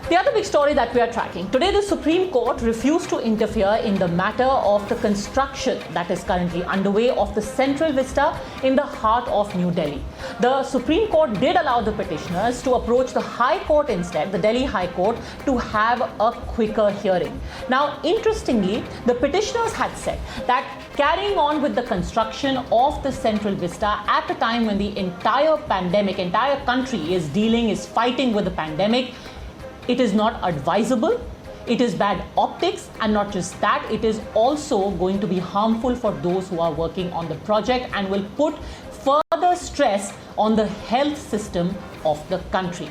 The other big story that we are tracking today, the Supreme Court refused to interfere in the matter of the construction that is currently underway of the Central Vista in the heart of New Delhi. The Supreme Court did allow the petitioners to approach the High Court instead, the Delhi High Court, to have a quicker hearing. Now, interestingly, the petitioners had said that carrying on with the construction of the Central Vista at a time when the entire country is fighting with the pandemic, it is not advisable, it is bad optics, and not just that, it is also going to be harmful for those who are working on the project and will put further stress on the health system of the country.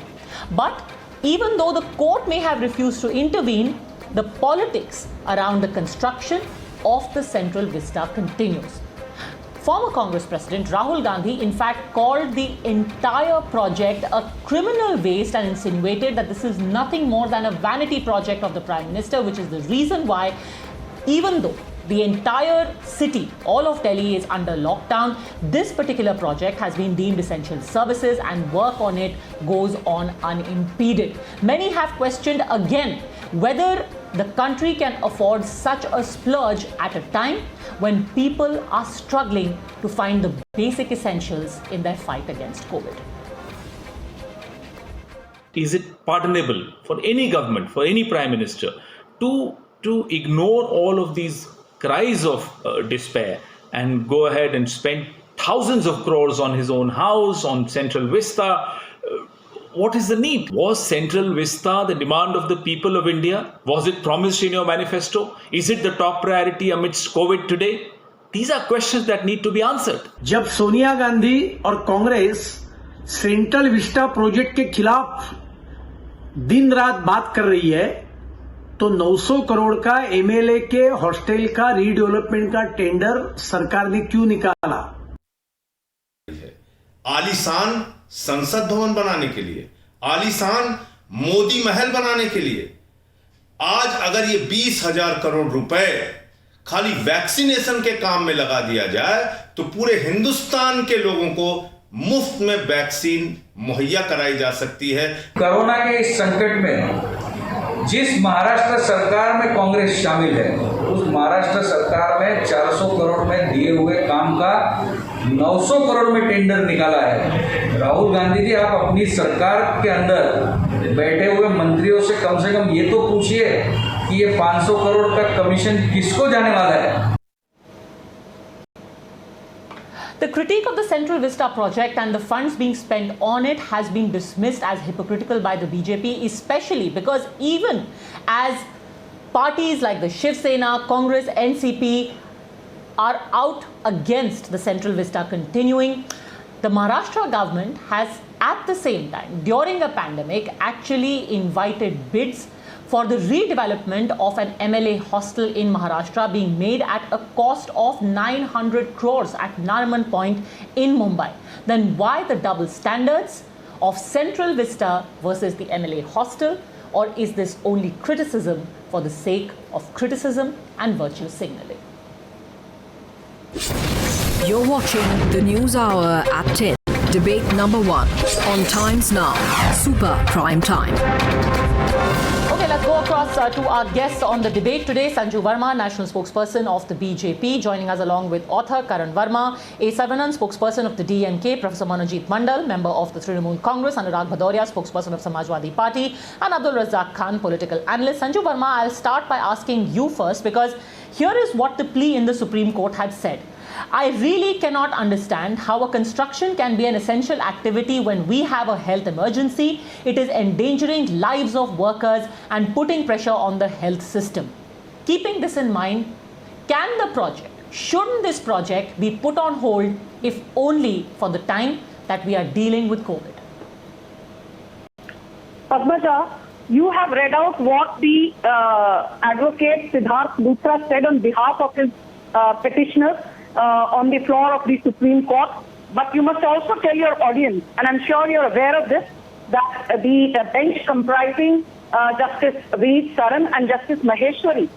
But even though the court may have refused to intervene, the politics around the construction of the Central Vista continues. Former Congress President Rahul Gandhi, in fact, called the entire project a criminal waste and insinuated that this is nothing more than a vanity project of the Prime Minister, which is the reason why, even though the entire city, all of Delhi, is under lockdown, this particular project has been deemed essential services and work on it goes on unimpeded. Many have questioned again whether the country can afford such a splurge at a time when people are struggling to find the basic essentials in their fight against COVID. Is it pardonable for any government, for any prime minister, to ignore all of these cries of despair and go ahead and spend thousands of crores on his own house, on Central Vista? What is the need? Was Central Vista the demand of the people of India? Was it promised in your manifesto? Is it the top priority amidst COVID today? These are questions that need to be answered. जब सोनिया गांधी और Congress central Vista project के खिलाफ दिन रात बात कर रही है, तो 900 करोड़ का एमएलए के हॉस्टल का रीडेवलपमेंट का टेंडर सरकार ने क्यों निकाला? आलीशान संसद भवन बनाने के लिए, आलीशान मोदी महल बनाने के लिए आज अगर ये 20,000 करोड़ रुपए खाली वैक्सीनेशन के काम में लगा दिया जाए तो पूरे हिंदुस्तान के लोगों को मुफ्त में वैक्सीन मुहैया कराई जा सकती है। कोरोना के इस संकट में जिस महाराष्ट्र सरकार में कांग्रेस शामिल है, उस महाराष्ट्र सरकार में 400 करोड़ में दिए हुए काम का 900 करोड़ में टेंडर निकाला है। राहुल गांधी जी, आप अपनी सरकार के अंदर बैठे हुए मंत्रियों से कम ये तो पूछिए कि ये 500 करोड़ का कमीशन किसको जाने वाला है? The critique of the Central Vista project and the funds being spent on it has been dismissed as hypocritical by the BJP, especially because even as parties like the Shiv Sena, Congress, NCP are out against the Central Vista continuing, the Maharashtra government has at the same time, during a pandemic, actually invited bids for the redevelopment of an MLA hostel in Maharashtra being made at a cost of 900 crores at Nariman Point in Mumbai. Then why the double standards of Central Vista versus the MLA hostel? Or is this only criticism for the sake of criticism and virtue signaling? You're watching the News Hour at 10. Debate number 1 on Times Now, Super Prime Time. Okay, let's go across to our guests on the debate today. Sanju Verma, national spokesperson of the BJP, joining us along with author Karan Verma, A. Saravanan, spokesperson of the DMK, Professor Manojit Mandal, member of the Trinamool Congress, Anurag Bhadoria, spokesperson of Samajwadi Party, and Abdul Razzaq Khan, political analyst. Sanju Verma, I'll start by asking you first, because here is what the plea in the Supreme Court had said. I really cannot understand how a construction can be an essential activity when we have a health emergency. It is endangering lives of workers and putting pressure on the health system. Keeping this in mind, shouldn't this project be put on hold if only for the time that we are dealing with COVID? Padmaja, you have read out what the advocate Siddharth Luthra said on behalf of his petitioners on the floor of the Supreme Court. But you must also tell your audience, and I'm sure you're aware of this, that the bench comprising Justice V. Saran and Justice Maheshwari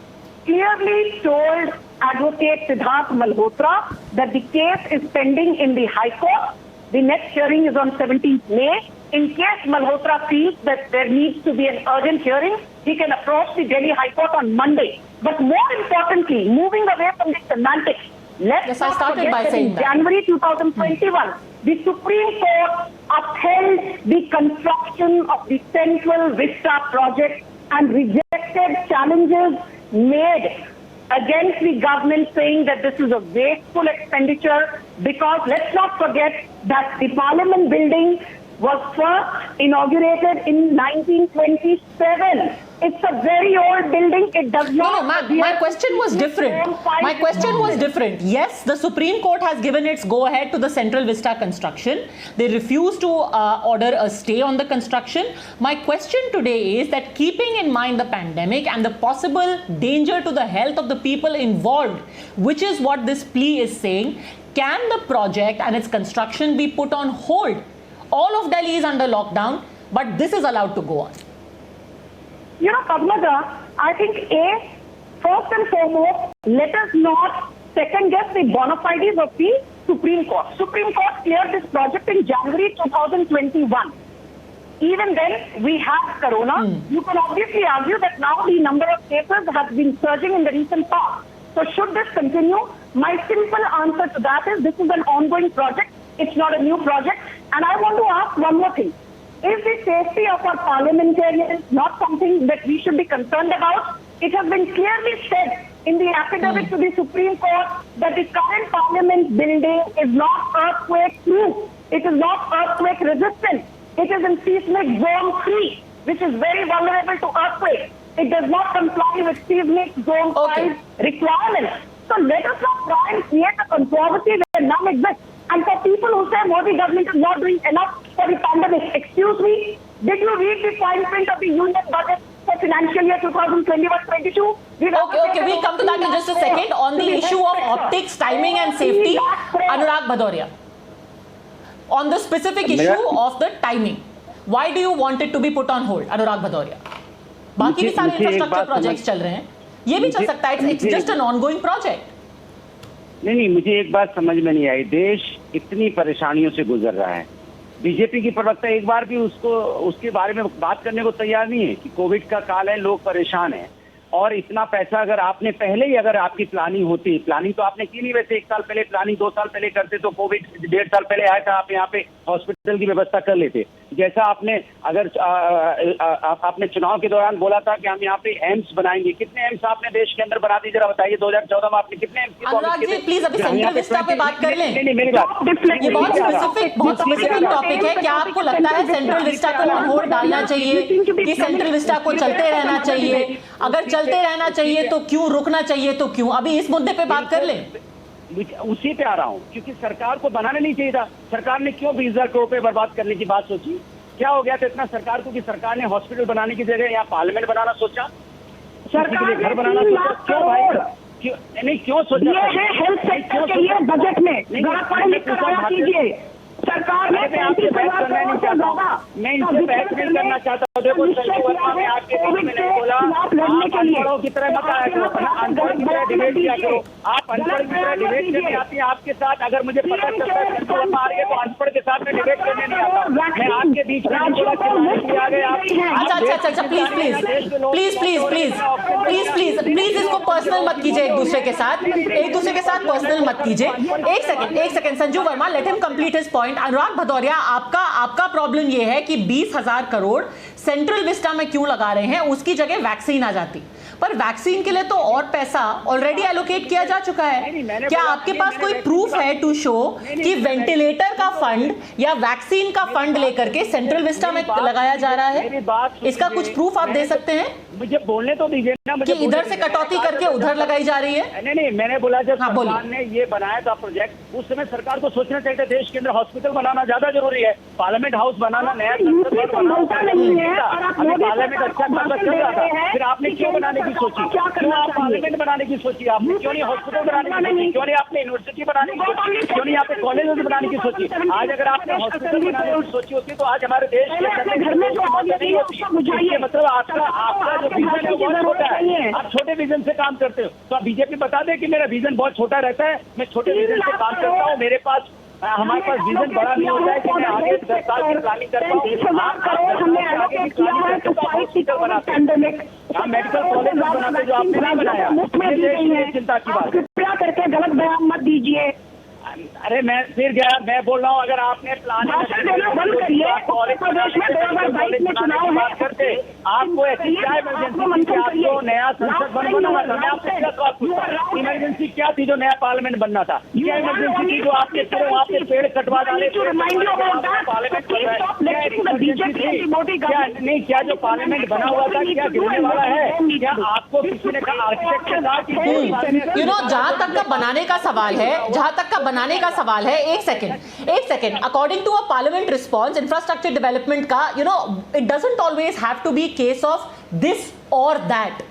clearly told Advocate Siddharth Malhotra that the case is pending in the High Court. The next hearing is on 17th May. in case Malhotra feels that there needs to be an urgent hearing, he can approach the Delhi High Court on Monday. But more importantly, moving away from the semantics, let's Yes, I not started forget by that saying in that. January 2021, the Supreme Court upheld the construction of the Central Vista project and rejected challenges made against the government, saying that this is a wasteful expenditure, because let's not forget that the Parliament building was first inaugurated in 1927. It's a very old building. It does No, not. my question was different. My question was different. Yes, the Supreme Court has given its go-ahead to the Central Vista construction. They refused to order a stay on the construction. My question today is that, keeping in mind the pandemic and the possible danger to the health of the people involved, which is what this plea is saying, can the project and its construction be put on hold? All of Delhi is under lockdown, but this is allowed to go on. You know, Padmaja, I think first and foremost, let us not second guess the bona fides of the Supreme Court. Supreme Court cleared this project in January 2021. Even then, we had corona. You can obviously argue that now the number of cases has been surging in the recent past. So should this continue? My simple answer to that is this is an ongoing project. It's not a new project. And I want to ask one more thing. Is the safety of our parliamentarians not something that we should be concerned about? It has been clearly said in the affidavit to the Supreme Court that the current parliament building is not earthquake-proof. It is not earthquake-resistant. It is in seismic zone 3, which is very vulnerable to earthquake. It does not comply with seismic zone 5 requirements. So let us not try and create a controversy where none exists. And for people who say Modi government is not doing enough for the pandemic, excuse me, did you read the fine print of the union budget for financial year 2021-22? Okay, we'll come to that in just a second. On the issue of optics, timing and safety, Anurag Bhadoria. On the specific issue of the timing, why do you want it to be put on hold, Anurag Bhadoria? बाकी भी सारे infrastructure projects चल रहे हैं, ये भी चल सकता है. It's just an ongoing project. नहीं, मुझे एक बात समझ में नहीं आई. देश इतनी परेशानियों से गुजर रहा है. बीजेपी की प्रवक्ता एक बार भी उसके बारे में बात करने को तैयार नहीं है कि कोविड का काल है, लोग परेशान हैं. और इतना पैसा अगर आपने पहले ही अगर आपकी प्लानिंग होती, प्लानिंग तो आपने की नहीं. वैसे 1 साल पहले प्लानिंग, 2 साल पहले करते तो कोविड 1.5 साल पहले आया था, आप यहाँ पे हॉस्पिटल की व्यवस्था कर लेते. जैसा आपने अगर आपने चुनाव के दौरान बोला था कि हम यहाँ पे एम्स बनाएंगे, कितने एम्स आपने देश के अंदर बना दी, जरा बताइए. 2014 में आपने कितने एम्स? अनुराग जी प्लीज अभी सेंट्रल विस्टा पे बात कर लें. नहीं, मेरी बात, ये बहुत स्पेसिफिक टॉपिक है. क्या आपको लगता है सेंट्रल विस्टा को ऑन होल्ड डालना चाहिए कि सेंट्रल विस्टा को चलते रहना चाहिए? अगर चलते रहना चाहिए तो क्यों, रुकना चाहिए तो क्यों? अभी इस मुद्दे पे बात कर लें. उसी पे आ रहा हूँ, क्योंकि सरकार को बनाना नहीं चाहिए था. सरकार ने क्यों 20,000 करोड़ रुपए बर्बाद करने की बात सोची? क्या हो गया था इतना सरकार को कि सरकार ने हॉस्पिटल बनाने की जगह यहाँ पार्लियामेंट बनाना सोचा, सरकार ने घर बनाना सोचा? क्यों भाई, क्यों नहीं, क्यों सोचा? ये है हेल्थ सेक्टर के लिए बजट में कीजिए. सरकार ने आपसे बहस करना नहीं चाहता हूँ, मैं इनसे बहस नहीं करना चाहता हूँ. देखो संजू वर्मा, मैं आपके बीच में नहीं बोला. आप अनपढ़ों की तरह मत आया करो, अनपढ़ की तरह डिबेट किया करो. आप अनपढ़ की तरह डिबेट करने आती है आपके साथ. अगर मुझे पता चलता है संजू वर्मा आ रही है तो अनपढ़ के साथ में डिबेट करने नहीं आता. मैं आपके बीच में नहीं बोला कि आ गए आप. अच्छा, प्लीज इसको पर्सनल मत कीजिए एक दूसरे के साथ पर्सनल मत कीजिए. एक second Sanju Verma, let him complete his point. Anurag Bhadauria, आपका प्रॉब्लम यह है कि 20,000 करोड़ सेंट्रल विस्टा में क्यों लगा रहे हैं? उसकी जगह वैक्सीन आ जाती, पर वैक्सीन के लिए तो और पैसा ऑलरेडी एलोकेट किया जा चुका है. क्या आपके पास कोई प्रूफ है टू शो कि वेंटिलेटर का फंड या वैक्सीन का फंड लेकर के सेंट्रल विस्टा में लगाया जा रहा है? इसका कुछ प्रूफ आप दे सकते हैं? मुझे बोलने तो दीजिए ना. कि इधर से कटौती करके उधर लगाई जा रही है? नहीं, मैंने बोला जब सरकार ने ये बनाया था प्रोजेक्ट, उस समय सरकार को सोचना चाहिए था देश के अंदर हॉस्पिटल बनाना ज्यादा जरूरी है, पार्लियामेंट हाउस बनाना, नया पार्लियामेंट अच्छा खासा चल रहा था. फिर आपने क्यों बनाने की सोची? क्यों आप पार्लियामेंट बनाने की सोची? आपने क्यों नहीं हॉस्पिटल बनाने की सोची? क्यों नहीं आपने यूनिवर्सिटी बनाने की सोची? क्यों नहीं आपने कॉलेज बनाने की सोची? आज अगर आपने हॉस्पिटल बनाने की सोची होती तो आज हमारे देश के मतलब आपका जो विजन है वो छोटा है. आप छोटे विजन से काम करते हो. तो आप बीजेपी बता दे कि मेरा विजन बहुत छोटा रहता है, मैं छोटे विजन से काम करता हूँ. मेरे पास हमारे पास विजन बड़ा नहीं होता है कि मैं आगे 10 साल की प्लानिंग कर पाऊँ। 30,000 करोड़ हमने एलोकेट किया है to fight the COVID pandemic. हम मेडिकल कॉलेज बनाते जो आपने नहीं बनाया, मुफ्त में दी गई है। चिंता की बात है। कृपया करके गलत बयान मत दीजिए। अरे मैं फिर गया, मैं बोल रहा हूँ अगर आपने भाषण देना बंद करिए। उत्तर प्रदेश में 2022 में चुनाव है। करते आपको ऐसी क्या इमरजेंसी थी, आपको नया संसद भवन बनाना था? मैं आपसे क्या सवाल पूछता हूं? इमरजेंसी क्या थी जो नया पार्लियामेंट बनना था? क्या इमरजेंसी थी जो आपके सिर्फ आपके पेड़ कटवा डाले? पार्लियामेंट नहीं, क्या जो पार्लियामेंट बना हुआ था क्या गिरने वाला है? क्या आपको किसी ने कहा आर्किटेक्ट ने कहा कि जहां तक का बनाने का सवाल है, एक second, according to a parliament response infrastructure development का, it doesn't always have to be case of this और that.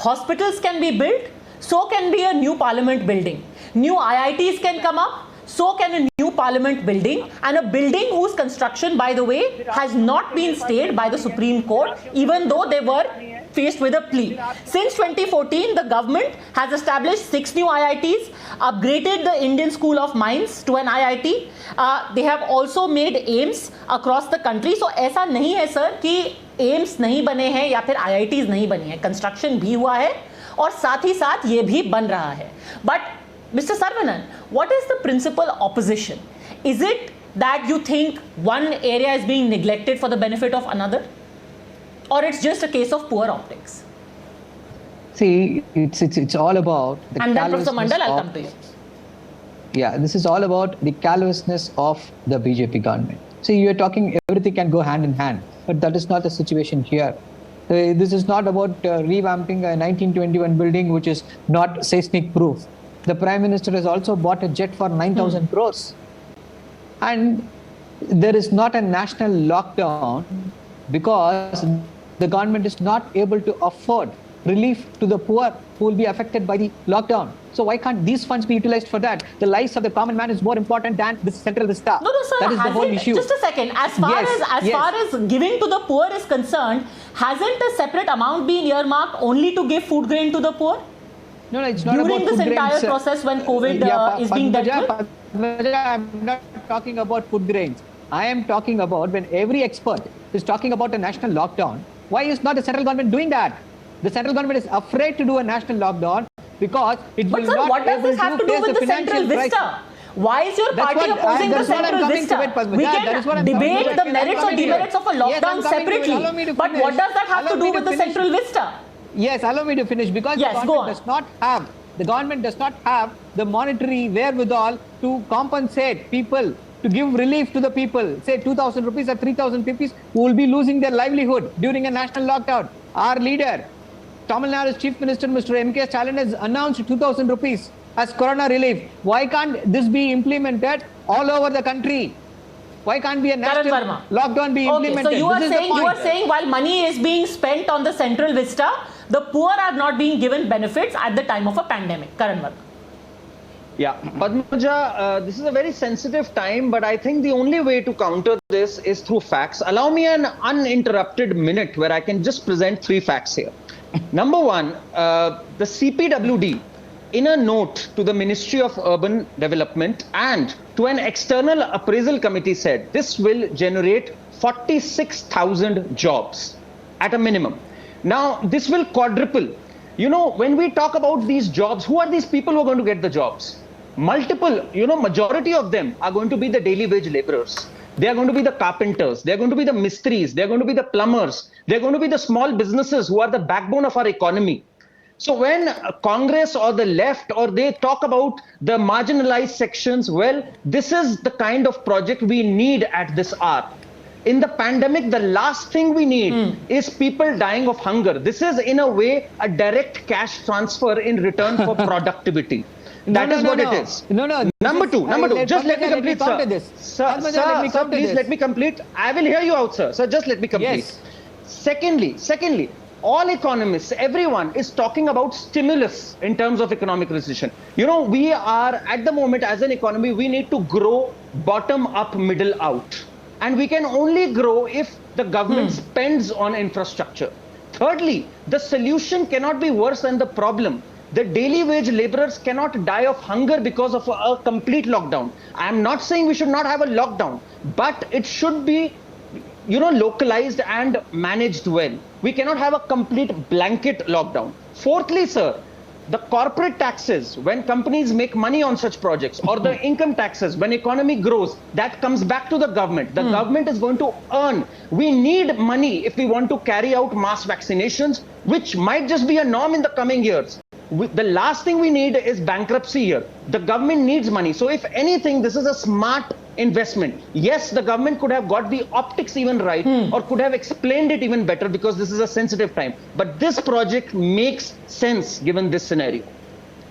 Hospitals can be built, so can be a new parliament building. New IITs can come up, so can a new parliament building, and a building whose construction, by the way, has not been stayed by the Supreme Court, even though they were faced with a plea. Since 2014, the government has established 6 new IITs, upgraded the Indian School of Mines to an IIT. They have also made AIIMS across the country. So ऐसा नहीं है sir कि AIIMS नहीं बने हैं या फिर IITs नहीं बनी है. कंस्ट्रक्शन भी हुआ है और साथ ही साथ ये भी बन रहा है. But Mr. Saravanan, what is the principal opposition? Is it that you think one area is being neglected for the benefit of another? Or it's just a case of poor optics? See, it's all about the and then Professor callousness Mandal, I'll of- come to you. Yeah, this is all about the callousness of the BJP government. See, you're talking everything can go hand in hand, but that is not the situation here. This is not about revamping a 1921 building which is not seismic proof. The Prime Minister has also bought a jet for 9,000 crores. And there is not a national lockdown because the government is not able to afford relief to the poor who will be affected by the lockdown. So why can't these funds be utilized for that? The lives of the common man is more important than this central vista. No, sir. That is the whole issue. Just a second. As far as giving to the poor is concerned, hasn't a separate amount been earmarked only to give food grain to the poor? No, it's not During about this food entire grains, process when COVID is being dealt with? Padmaja, I'm not talking about food grains. I am talking about when every expert is talking about a national lockdown. Why is not the central government doing that? The central government is afraid to do a national lockdown because it will But sir, not what does this have to do face with the financial central crisis. vista? Why is your That's party what- opposing the that's what I'm central coming to vista? it, Padmaja. We That is what can I'm coming debate to it. the merits or I'm coming to it. demerits of a Yes, lockdown I'm coming to it. separately. Allow me to But what finish. does that have to Allow do me with to the finish. central vista? Yes, allow me to finish because Yes, the go government on. the government does not have the monetary wherewithal to compensate people, to give relief to the people. Say 2,000 rupees or 3,000 rupees who will be losing their livelihood during a national lockdown. Our leader, Tamil Nadu's Chief Minister, Mr. M.K. Stalin, has announced 2,000 rupees as corona relief. Why can't this be implemented all over the country? Why can't be a Karan national Verma. lockdown be Okay, implemented? so you This is the point. are saying while money is being spent on the central vista, the poor are not being given benefits at the time of a pandemic. Karan Verma. Yeah, Padmaja, this is a very sensitive time, but I think the only way to counter this is through facts. Allow me an uninterrupted minute where I can just present 3 facts here. Number one, the CPWD, in a note to the Ministry of Urban Development and to an external appraisal committee, said this will generate 46,000 jobs at a minimum. Now, this will quadruple. You know, when we talk about these jobs, who are these people who are going to get the jobs? Multiple, majority of them are going to be the daily wage laborers. They are going to be the carpenters. They are going to be the mistris. They are going to be the plumbers. They are going to be the small businesses who are the backbone of our economy. So when Congress or the left or they talk about the marginalized sections, well, this is the kind of project we need at this hour. In the pandemic, the last thing we need is people dying of hunger. This is, in a way, a direct cash transfer in return for productivity. That is what it is. Number two. Just let me complete, sir. Sir, please let me complete. I will hear you out, sir. Sir, just let me complete. Yes. Secondly, all economists, everyone is talking about stimulus in terms of economic recession. We are, at the moment, as an economy, we need to grow bottom up, middle out. And we can only grow if the government spends on infrastructure. Thirdly, the solution cannot be worse than the problem. The daily wage laborers cannot die of hunger because of a complete lockdown. I am not saying we should not have a lockdown, but it should be, localized and managed well. We cannot have a complete blanket lockdown. Fourthly, sir, the corporate taxes, when companies make money on such projects, or the income taxes, when economy grows, that comes back to the government. The government is going to earn. We need money if we want to carry out mass vaccinations, which might just be a norm in the coming years. The last thing we need is bankruptcy here. The government needs money. So if anything, this is a smart investment. Yes, the government could have got the optics even right, or could have explained it even better, because this is a sensitive time. But this project makes sense given this scenario.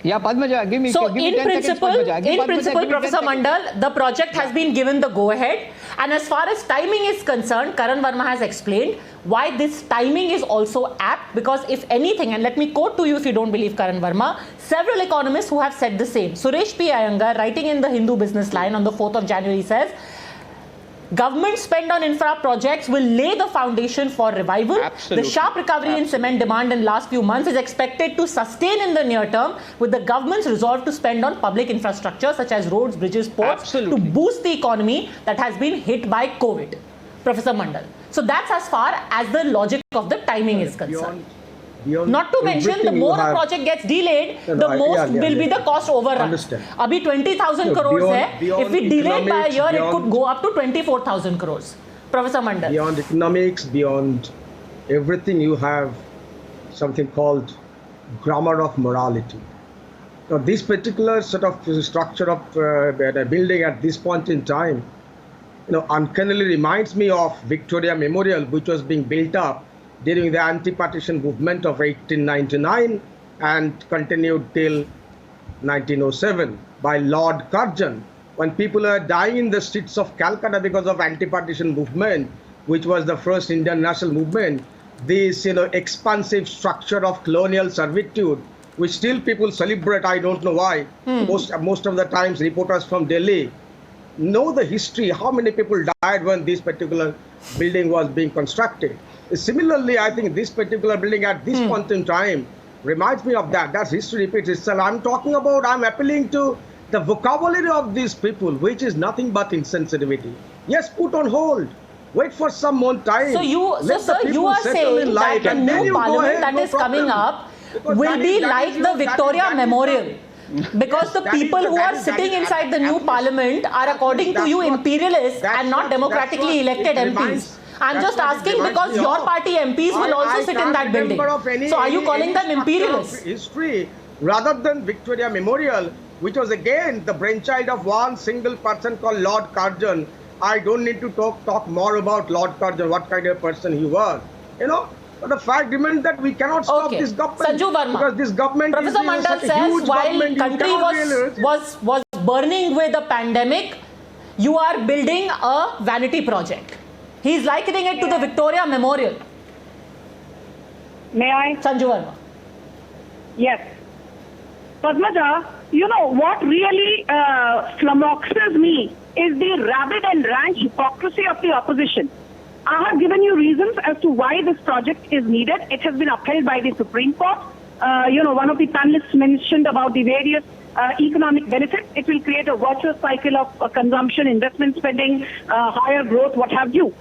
Yeah, Padmaja, give me. So give me in 10 principle, seconds, Padmaja. Give Professor me 10 seconds. Mandal, the project has been given the go-ahead. And as far as timing is concerned, Karan Verma has explained why this timing is also apt. Because if anything, and let me quote to you if you don't believe Karan Verma, several economists who have said the same. Suresh P. Iyengar, writing in the Hindu Business Line on the 4th of January, says, government spend on infra projects will lay the foundation for revival. Absolutely. The sharp recovery in cement demand in last few months is expected to sustain in the near term, with the government's resolve to spend on public infrastructure such as roads, bridges, ports to boost the economy that has been hit by COVID. Professor Mandal. So that's as far as the logic of the timing is concerned. Not to mention, the more a project gets delayed, the most will be the cost overrun. Abhi 20,000 crores hai. If we delay it by a year, it could go up to 24,000 crores. Professor Mandal. Beyond economics, beyond everything, you have something called grammar of morality. Now, this particular sort of structure of building at this point in time, uncannily reminds me of Victoria Memorial, which was being built up during the anti-partition movement of 1899 and continued till 1907 by Lord Curzon. When people are dying in the streets of Calcutta because of anti-partition movement, which was the first Indian national movement, this expansive structure of colonial servitude, which still people celebrate, I don't know why. Most of the times reporters from Delhi know the history, how many people died when this particular building was being constructed. Similarly, I think this particular building at this point in time reminds me of that. That's history repeats itself. I'm appealing to the vocabulary of these people, which is nothing but insensitivity. Yes, put on hold. Wait for some more time. So you are saying that the new parliament that is coming up will be like the Victoria Memorial. Because the people who are sitting inside the new parliament are, according to you, imperialists and not democratically elected MPs. I'm just asking because your party MPs will also sit in that building. So are you calling them imperialists? History rather than Victoria Memorial, which was again the brainchild of one single person called Lord Curzon. I don't need to talk more about Lord Curzon, what kind of person he was. But the fact remains that we cannot stop this government. Sanju Verma. Because this government Professor Mandal says while country was burning with a pandemic, you are building a vanity project. He's likening it to the Victoria Memorial. May I? Sanju Verma. Yes. Padmaja, what really flummoxes me is the rabid and rank hypocrisy of the opposition. I have given you reasons as to why this project is needed. It has been upheld by the Supreme Court. One of the panelists mentioned about the various economic benefits. It will create a virtuous cycle of consumption, investment spending, higher growth, what have you.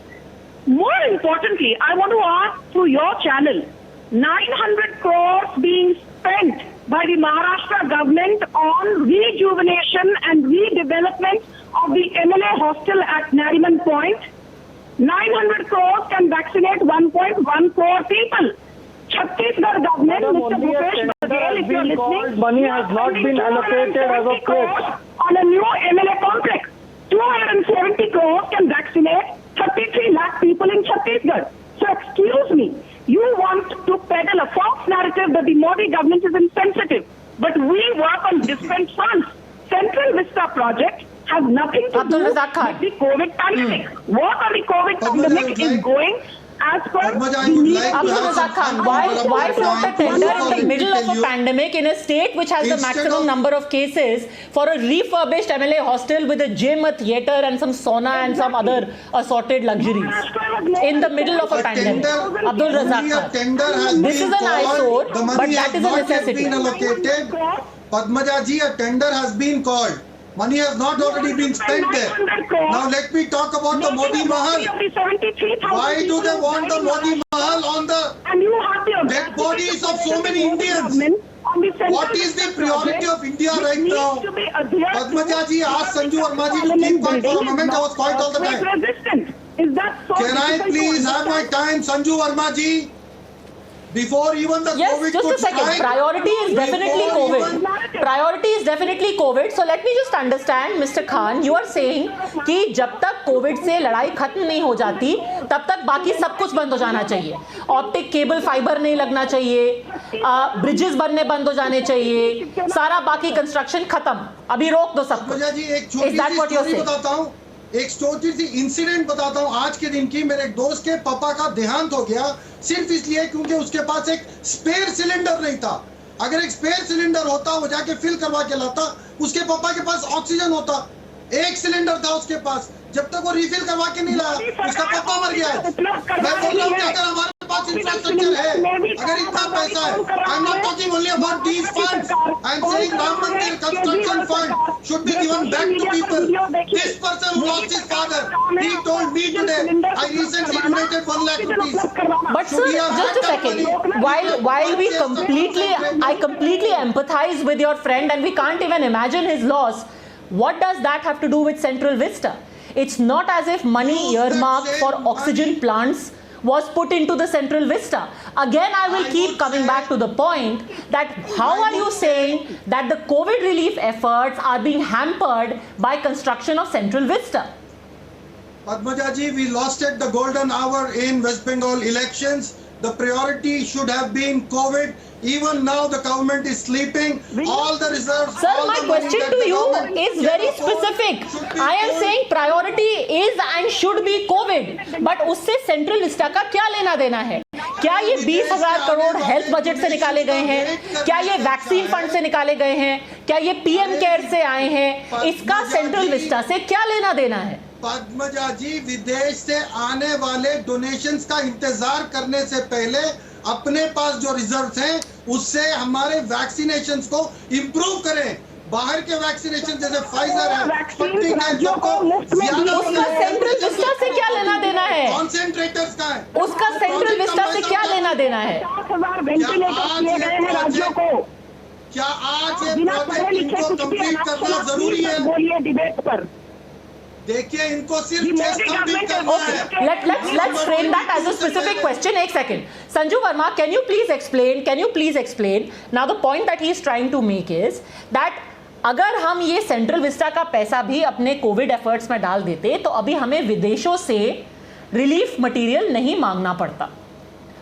More importantly, I want to ask through your channel, 900 crores being spent by the Maharashtra government on rejuvenation and redevelopment of the MLA hostel at Nariman Point. 900 crores can vaccinate 1.1 crore people. Chhattisgarh government, Mr. Bhupesh Baghel, if you're listening, money has not been allocated as of yet. On a new MLA complex, 270 crores can vaccinate 33 lakh people in Chhattisgarh. So excuse me, you want to peddle a false narrative that the Modi government is insensitive, but we work on different fronts. Central Vista project has nothing to do with the COVID pandemic. Work on the COVID pandemic is going as per Padmaja, I the would need like of to Abdul have Razak Khan, some why uninterrupted float a time. tender in the Let me middle of tell a you, pandemic in a state which has the instead maximum of- number of cases for a refurbished MLA hostel with a gym, a theatre and some sauna and some other assorted luxuries in the middle of a pandemic? Abdul Razak only a Khan. tender has This been is an eyesore, called. The but money that has is a not yet necessity. been allocated. Padmaja ji, a tender has been called. Money has not already been spent there. Now let me talk about the Modi Mahal. Why do they want the Modi Mahal on the dead bodies of so many Indians? What is the priority of India right now? Padmaja ji, ask Sanju Verma ji to keep quiet for a moment. I was quiet all the time. Can I please have my time, Sanju Verma ji? Before even the Yes, COVID just a could second. strike, Priority is definitely before COVID. even- Priority is definitely COVID. So let me just understand, Mr. Khan, you are saying कि जब तक Covid से लड़ाई खत्म नहीं हो जाती तब तक बाकी सब कुछ बंद हो जाना चाहिए. ऑप्टिक केबल फाइबर नहीं लगना चाहिए, ब्रिजेस बनने बंद हो जाने चाहिए, सारा बाकी कंस्ट्रक्शन खत्म, अभी रोक दो सब पद्मजा जी, एक कुछ. छोटी Is that सी what you're स्टोरी saying? बताता हूँ. एक छोटी सी इंसिडेंट बताता हूँ आज के दिन की. मेरे एक दोस्त के पापा का देहांत हो गया सिर्फ इसलिए क्योंकि उसके पास एक स्पेयर सिलेंडर नहीं था. अगर एक स्पेयर सिलेंडर होता, वो जाके फिल करवा के लाता, उसके पापा के पास ऑक्सीजन होता. एक सिलेंडर था उसके पास, जब तक वो रिफिल करवा के नहीं लाया उसका पापा मर गया. मैं बोल रहा हूँ कि अगर हमारे पास इंफ्रास्ट्रक्चर है, अगर इतना पैसा है, I am not talking only about these funds, I am saying Ram mandir construction fund should be given back to people. This person who lost his father, he told me today, I recently donated 1 lakh rupees. But sir, just a second. While I completely empathize with your friend and we can't even imagine his loss. What does that have to do with Central Vista? It's not as if money earmarked for oxygen plants was put into the Central Vista. Again, I will keep coming back to the point that how are you saying that the COVID relief efforts are being hampered by construction of Central Vista? Padmaja ji, we lost at the golden hour in West Bengal elections. The priority should have been COVID. Even now the government is sleeping. All the reserves. Sir, all my the money question that to the you government is can very afford specific. should be I am poured. saying priority is and should be COVID. But उससे central Vista का क्या लेना देना है? क्या ये 20,000 crore health budget से निकाले गए हैं? क्या ये वैक्सीन फंड से निकाले गए हैं? क्या ये पीएम केयर से आए हैं? इसका सेंट्रल विस्टा से क्या लेना देना है? पद्मजा जी, विदेश से आने वाले डोनेशंस का इंतजार करने से पहले अपने पास जो रिजर्व्स हैं उससे हमारे वैक्सीनेशंस को इंप्रूव करें. बाहर के वैक्सीनेशन जैसे फाइजर है, स्पुतनिक है, सबको ज्यादा उसका सेंट्रल विस्टा से क्या लेना देना है? कॉन्सेंट्रेटर्स का है. उसका सेंट्रल विस्टा से क्या लेना देना है? 50,000 वेंटिलेटर दिए गए हैं राज्यों को. क्या आज ये बिना पढ़े प्रोजेक्ट लिखे इनको कुछ भी कंप्लीट करना अनाप जरूरी है? बोलिए डिबेट पर. देखिए, इनको सिर्फ चेस्ट कंप्लीट करना है. Okay, let's frame that as a specific question. एक second. Sanju Verma, can you please explain? Now the point that he is trying to make is that अगर हम ये सेंट्रल विस्टा का पैसा भी अपने कोविड एफर्ट्स में डाल देते तो अभी हमें विदेशों से रिलीफ मटेरियल नहीं मांगना पड़ता.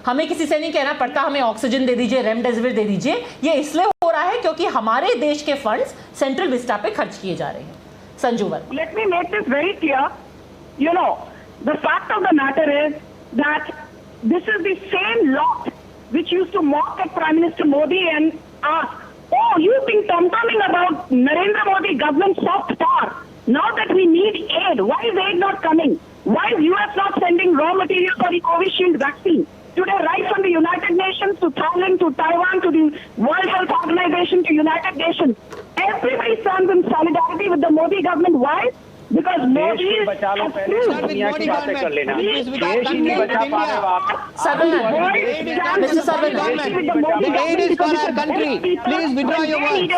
हमें किसी से नहीं कहना पड़ता हमें ऑक्सीजन दे दीजिए, रेमडेसिविर दे दीजिए. ये इसलिए हो रहा है क्योंकि हमारे देश के फंड्स सेंट्रल विस्टा पे खर्च किए जा रहे हैं. Sanju Verma. Let me make this very clear. You know, the fact of the matter is that this is the same lot which used to mock at Prime Minister Modi and ask, oh, you've been tom-tomming about Narendra Modi government soft power. Now that we need aid, why is aid not coming? Why is US not sending raw material for the Covishield vaccine? Today, right from the United Nations to Thailand to Taiwan to the World Health Organization to United Nations, everybody stands in solidarity with the Modi government. Why? Because Modi देश को has बचा लो, पहले proved दुनिया की बातें कर लेना. It is with our देश ही नहीं country बचा in पा रहे हो आप. Saravanan. Mr. Saravanan. The aid is for our country. Please withdraw your words.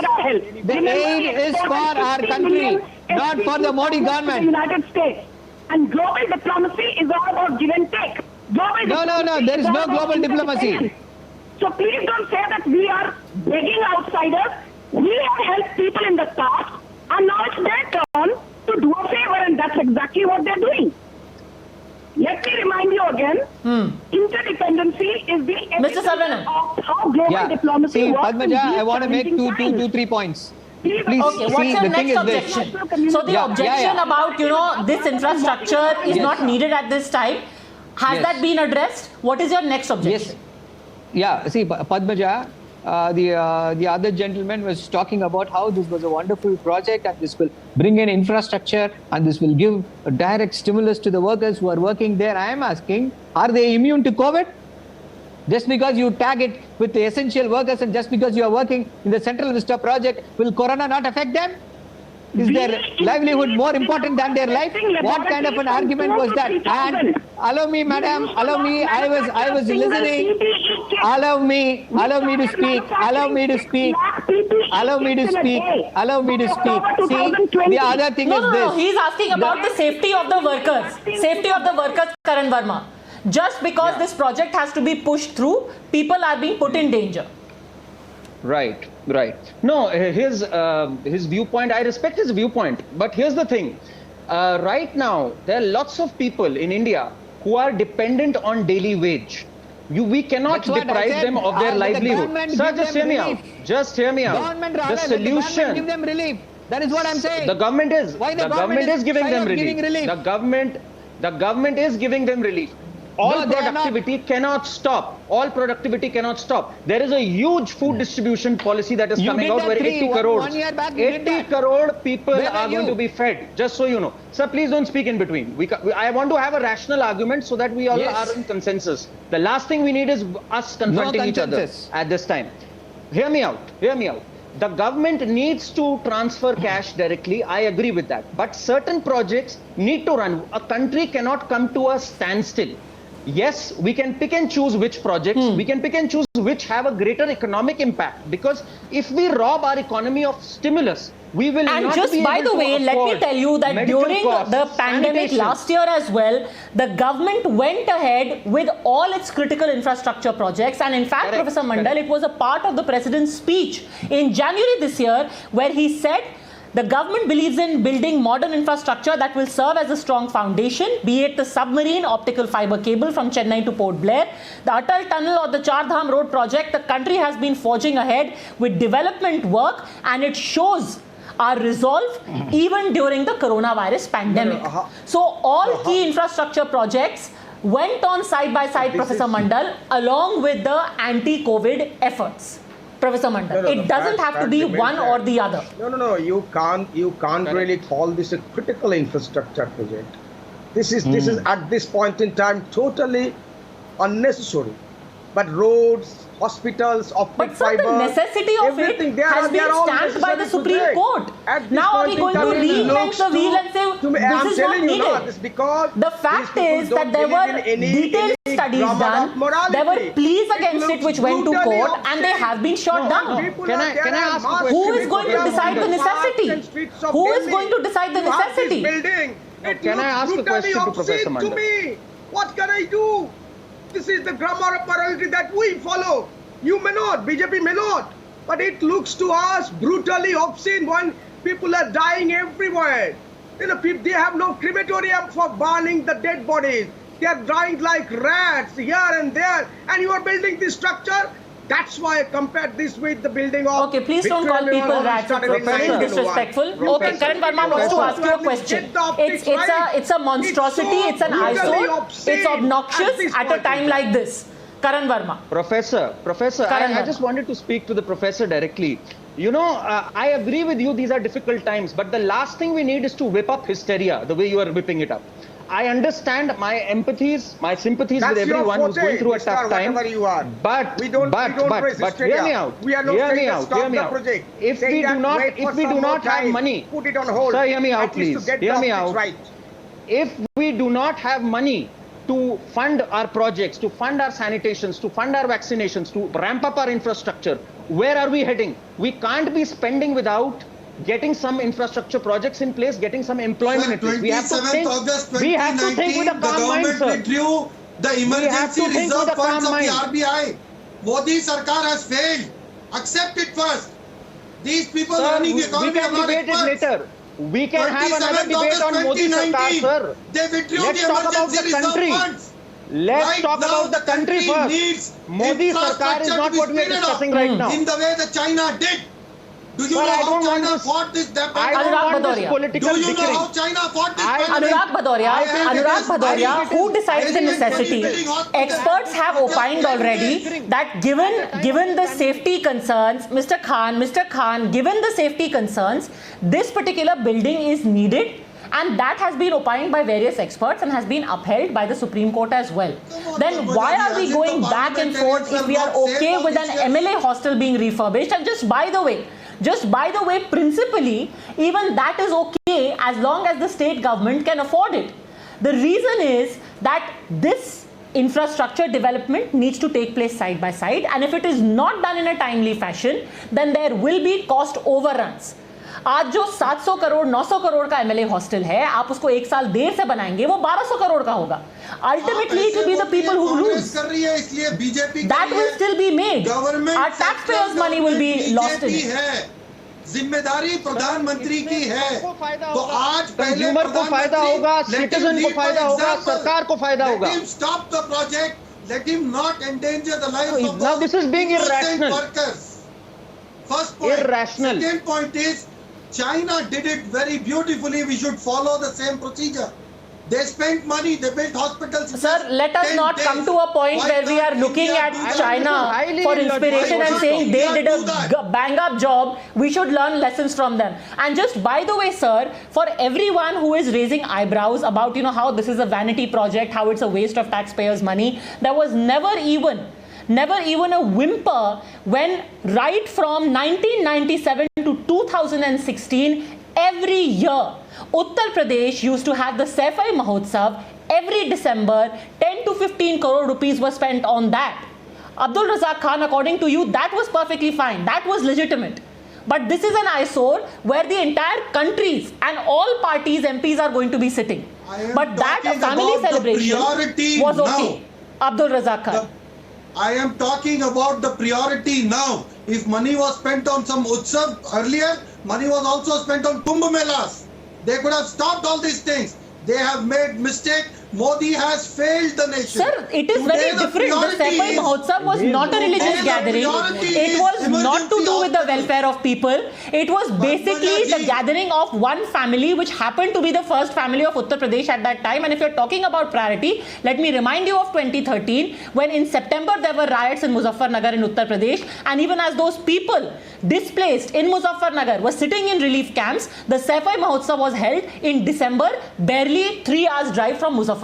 The aid is for our country, not for the Modi government. United States. And global diplomacy is all about give and take. No, there is no global diplomacy. So please don't say that we are begging outsiders. We have helped people in the past, and now it's their turn to do a favor, and that's exactly what they're doing. Let me remind you again, interdependency is the Mr. Saravanan. of how global diplomacy See, works. Padmaja, in these I want to make challenging times. two, 3 points. Please, Please, Okay, what's see, your the thing next is this. objection? So the Yeah, objection yeah. about, this infrastructure is Yes. not needed at this time. Has Yes. that been addressed? What is your next objection? Yes. Yeah. See, Padmaja, the other gentleman was talking about how this was a wonderful project and this will bring in infrastructure and this will give a direct stimulus to the workers who are working there. I am asking, are they immune to COVID? Just because you tag it with the essential workers and just because you are working in the Central Vista project, will Corona not affect them? Is their livelihood more important than their life? What kind of an argument was that? And allow me, madam, allow me, I was listening. Allow me to speak. Allow me to speak. Allow me to speak. Allow me to speak. See, the other thing is this. No, he's asking about the safety of the workers. Safety of the workers, Karan Verma. Just because this project has to be pushed through, people are being put in danger. Right. No, his viewpoint, I respect his viewpoint, but here's the thing. Right now, there are lots of people in India who are dependent on daily wage. We cannot deprive them of their livelihood. Sir, just hear me out. Just hear me out. The solution. Give them relief. That is what I'm saying. The government is. Why The government is giving them relief. relief? The government is giving them relief. All productivity cannot stop. All productivity cannot stop. There is a huge food distribution policy that is coming out where 80 crores. 80 crore people are going to be fed. Just so you know. Sir, please don't speak in between. I want to have a rational argument so that we all are in consensus. The last thing we need is us confronting each other at this time. Hear me out. Hear me out. The government needs to transfer cash directly. I agree with that. But certain projects need to run. A country cannot come to a standstill. Yes, we can pick and choose which projects, we can pick and choose which have a greater economic impact, because if we rob our economy of stimulus, we will not be able to afford. And just by the way, let me tell you that during the pandemic last year as well, the government went ahead with all its critical infrastructure projects. And in fact, Professor Mandal, it was a part of the President's speech in January this year where he said, the government believes in building modern infrastructure that will serve as a strong foundation, be it the submarine optical fiber cable from Chennai to Port Blair, the Atal Tunnel or the Char Dham Road project. The country has been forging ahead with development work, and it shows our resolve even during the coronavirus pandemic. So all key infrastructure projects went on side by side, Professor Mandal, along with the anti-COVID efforts. Professor Mandal, it doesn't have to be one or the other. No. You can't really call this a critical infrastructure project. This is at this point in time totally unnecessary. But roads, hospitals, optic fiber, the necessity of everything, it has been stamped by the Supreme Court. Now are we going to reinvent the wheel and say this is not needed? The fact is that there were detailed studies done, there were pleas against it which went to court, and they have been shot down. Can I ask a question? Who is going to decide the necessity? Who is going to decide the necessity? Can I ask a question to Professor Mandal? What can I do? This is the grammar of morality that we follow. You may not, BJP may not, but it looks to us brutally obscene when people are dying everywhere. You know, they have no crematorium for burning the dead bodies. They are dying like rats here and there, and you are building this structure. That's why I compared this with the building of... Okay, please don't call people rats. It's very disrespectful. Okay, Karan Verma wants to ask you a question. It's a monstrosity, it's an eyesore, it's obnoxious at a time like this. Karan Verma. Professor, I just wanted to speak to the professor directly. You know, I agree with you, these are difficult times, but the last thing we need is to whip up hysteria the way you are whipping it up. I understand my empathies, my sympathies with everyone who's going through a tough time. But hear me out. Hear me out. If we do not have money, put it on hold. Sir, hear me out, please. Hear me out. If we do not have money to fund our projects, to fund our sanitations, to fund our vaccinations, to ramp up our infrastructure, where are we heading? We can't be spending without getting some infrastructure projects in place, getting some employment in place. We have to think with a calm mind, sir. Withdrew the emergency reserve funds of the RBI. Modi Sarkar has failed. Accept it first. These people running the economy are not experts. We can have another debate on Modi Sarkar, sir. They withdrew Let's the talk about emergency the reserve country. funds. Let's talk about the country first. Modi Sarkar is not what we are discussing right now. In the way that China did. Do you But know I how don't want China this- fought this I pandemic? don't Anurag want this Bhadoria. political Do you know bickering. how China fought this I- pandemic? Anurag Bhadoria, I think it is- who decides the necessity? Experts have opined already that given the safety concerns, Mr. Khan, given the safety concerns, this particular building is needed, and that has been opined by various experts and has been upheld by the Supreme Court as well. Then why are we going back and forth if we are okay with an MLA hostel being refurbished? And just by the way, principally, even that is okay as long as the state government can afford it. The reason is that this infrastructure development needs to take place side by side, and if it is not done in a timely fashion, then there will be cost overruns. आज जो 700 करोड़ 900 करोड़ का MLA hostel है, आप उसको एक साल देर से बनाएंगे, वो 1200 करोड़ का होगा. Ultimately, it will be the people who lose. कर रही है, इसलिए BJP That will still be made. Government Our taxpayers' money will be lost in it. है. जिम्मेदारी प्रधानमंत्री की है. तो आज पहले कंज्यूमर को फायदा होगा, सिटीजन को फायदा होगा, सरकार को फायदा होगा. Let him stop the project. Let him not endanger the lives of Now this is being irrational. workers. First point. Irrational. Second point is China did it very beautifully. We should follow the same procedure. They spent money, they built hospitals. Sir, let us not come to a point where we are looking at China for inspiration and saying they did a bang-up job. We should learn lessons from them. And just by the way, sir, for everyone who is raising eyebrows about, how this is a vanity project, how it's a waste of taxpayers' money, there was never even a whimper when right from 1997 to 2016, every year, Uttar Pradesh used to have the Saifai Mahotsav. Every December, 10 to 15 crore rupees were spent on that. Abdul Razak Khan, according to you, that was perfectly fine. That was legitimate. But this is an eyesore where the entire countries and all parties, MPs are going to be sitting. But that family celebration was okay. Abdul Razak Khan. I am talking about the priority now. If money was spent on some Utsav earlier, money was also spent on Kumbh Melas. They could have stopped all these things. They have made mistake. Modi has failed the nation. Sir, it is very different. The Saifai Mahotsav was not a religious gathering. It was not to do with the welfare of people. It was basically the gathering of one family, which happened to be the first family of Uttar Pradesh at that time. And if you're talking about priority, let me remind you of 2013, when in September there were riots in Muzaffarnagar in Uttar Pradesh. And even as those people displaced in Muzaffarnagar were sitting in relief camps, the Saifai Mahotsav was held in December, barely 3 hours drive from Muzaffarnagar.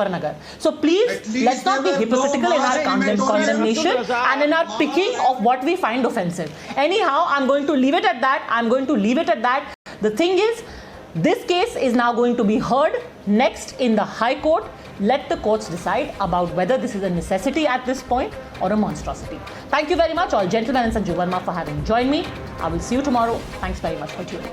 So please, let's not be hypocritical in our condemnation and in our picking of what we find offensive. Anyhow, I'm going to leave it at that. The thing is, this case is now going to be heard next in the High Court. Let the courts decide about whether this is a necessity at this point or a monstrosity. Thank you very much, all gentlemen and Sanju Verma, for having joined me. I will see you tomorrow. Thanks very much for tuning in.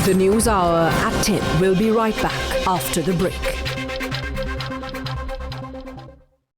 The News Hour at 10 will be right back after the break.